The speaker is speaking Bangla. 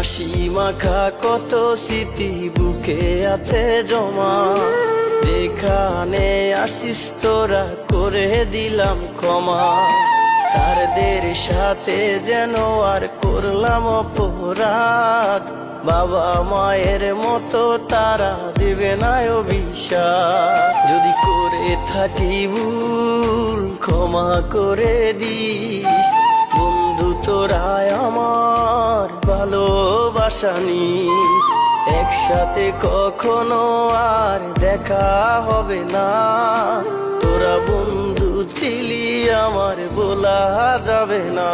হাসি মাখা কত স্মৃতি বুকে আছে জমা, যেখানে আসিস তোরা করে দিলাম ক্ষমা। স্যারদের সাথে যেন আর করলাম অপরাধ, বাবা মায়ের মতো তারা দেবে না অভিশাপ। যদি করে থাকি ভুল ক্ষমা করে দিস, বন্ধু তোরা আমার ভালোবাসা নিস। একসাথে কখনো আর দেখা হবে না, তোরা বন্ধু ছিলি আমার বলা যাবে না।